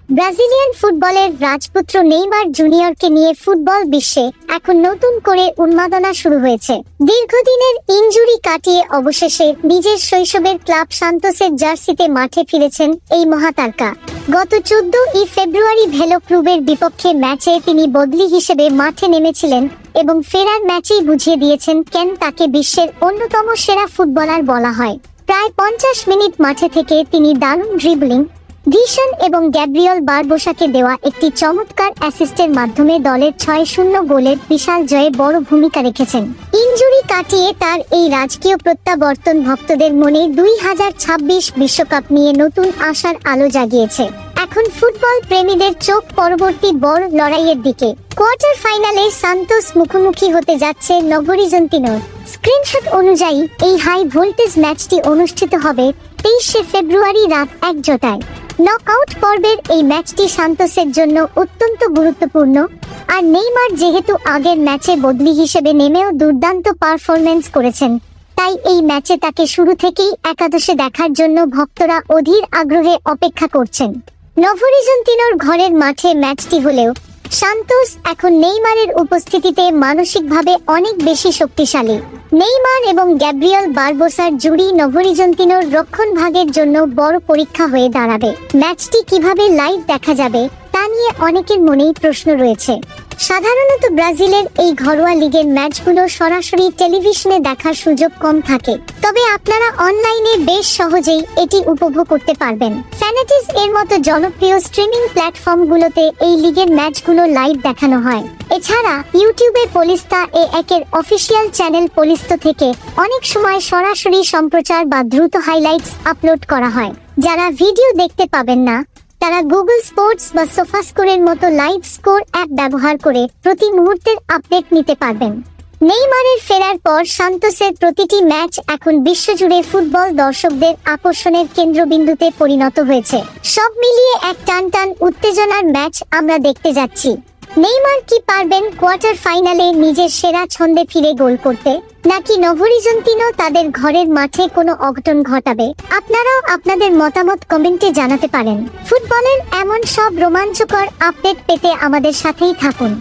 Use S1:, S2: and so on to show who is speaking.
S1: Brazilian ফুটবলের রাজপুত্র Neymar জুনিয়রকে নিয়ে ফুটবল বিশ্বে এখন নতুন করে উন্মাদনা শুরু হয়েছে। দীর্ঘদিনের ইনজুরি কাটিয়ে অবশেষে নিজের শৈশবের ক্লাব সান্তোসের জার্সিতে মাঠে ফিরেছেন এই মহাতারকা। গত 14 ফেব্রুয়ারি ভেলো ক্লুবের বিপক্ষে ম্যাচে তিনি বদলি হিসেবে মাঠে নেমেছিলেন এবং ফেরার ম্যাচেই বুঝিয়ে দিয়েছেন কেন তাকে বিশ্বের অন্যতম সেরা ফুটবলার বলা হয়। প্রায় 50 মিনিট মাঠে থেকে তিনি দারুণ ড্রিবলিং, ভিশন এবং গ্যাব্রিয়েল বারবোসাকে দেওয়া একটি চমৎকার অ্যাসিস্টের মাধ্যমে দলের 6-0 গোলের বিশাল জয়ে বড় ভূমিকা রেখেছেন। ইনজুরি কাটিয়ে তার এই রাজকীয় প্রত্যাবর্তন ভক্তদের মনে 2026 বিশ্বকাপ নিয়ে নতুন আশার আলো জাগিয়েছে। এখন ফুটবল প্রেমীদের চোখ পরবর্তী বড় লড়াইয়ের দিকে। কোয়ার্টার ফাইনালে সান্তোস মুখোমুখি হতে যাচ্ছে নভোরিজন্তিনোর। স্ক্রিনশট অনুযায়ী এই হাই ভোল্টেজ ম্যাচটি অনুষ্ঠিত হবে 23 ফেব্রুয়ারি রাত 1টায়। নকআউট পর্বের এই ম্যাচটি সান্তোসের জন্য অত্যন্ত গুরুত্বপূর্ণ, আর নেইমার যেহেতু আগের ম্যাচে বদলি হিসেবে নেমেও দুর্দান্ত পারফরম্যান্স করেছেন, তাই এই ম্যাচে তাকে শুরু থেকেই একাদশে দেখার জন্য ভক্তরা অধীর আগ্রহে অপেক্ষা করছেন। নভোরিজন্তিনোর ঘরের মাঠে ম্যাচটি হলেও সান্তোস এখন নেইমারের উপস্থিতিতে মানসিকভাবে অনেক বেশি শক্তিশালী। নেইমার এবং গ্যাব্রিয়েল বারবোসার জুড়ি নভোরিজন্তিনোর রক্ষণভাগের জন্য বড় পরীক্ষা হয়ে দাঁড়াবে। ম্যাচটি কিভাবে লাইভ দেখা যাবে তা নিয়ে অনেকের মনেই প্রশ্ন রয়েছে। সাধারণত ব্রাজিলের এই ঘরোয়া লিগের ম্যাচগুলো সরাসরি টেলিভিশনে দেখার সুযোগ কম থাকে, তবে আপনারা অনলাইনে বেশ সহজেই এটি উপভোগ করতে পারবেন। ফ্যানাটিস এর মতো জনপ্রিয় স্ট্রিমিং প্ল্যাটফর্মগুলোতে এই লিগের ম্যাচগুলো লাইভ দেখানো হয়। এছাড়া ইউটিউবে পোলিস্তা একের অফিসিয়াল চ্যানেল পোলিস্তো থেকে অনেক সময় সরাসরি সম্প্রচার বা দ্রুত হাইলাইটস আপলোড করা হয়। যারা ভিডিও দেখতে পাবেন না, তারা গুগল স্পোর্টস বা সোফাস্কোরের মতো লাইভ স্কোর অ্যাপ ব্যবহার করে প্রতি মুহূর্তের আপডেট নিতে পারবেন। নেইমারের ফেরার পর সান্তোসের প্রতিটি ম্যাচ এখন বিশ্বজুড়ে ফুটবল দর্শকদের আকর্ষণের কেন্দ্রবিন্দুতে পরিণত হয়েছে। সব মিলিয়ে এক টানটান উত্তেজনার ম্যাচ আমরা দেখতে যাচ্ছি। নেইমার কি পারবেন কোয়ার্টার ফাইনালে নিজের সেরা ছন্দে ফিরে গোল করতে, নাকি নভোরিজন্তিনো তাদের ঘরের মাঠে কোনো অঘটন ঘটাবে? আপনারাও আপনাদের মতামত কমেন্টে জানাতে পারেন। ফুটবলের এমন সব রোমাঞ্চকর আপডেট পেতে আমাদের সাথেই থাকুন।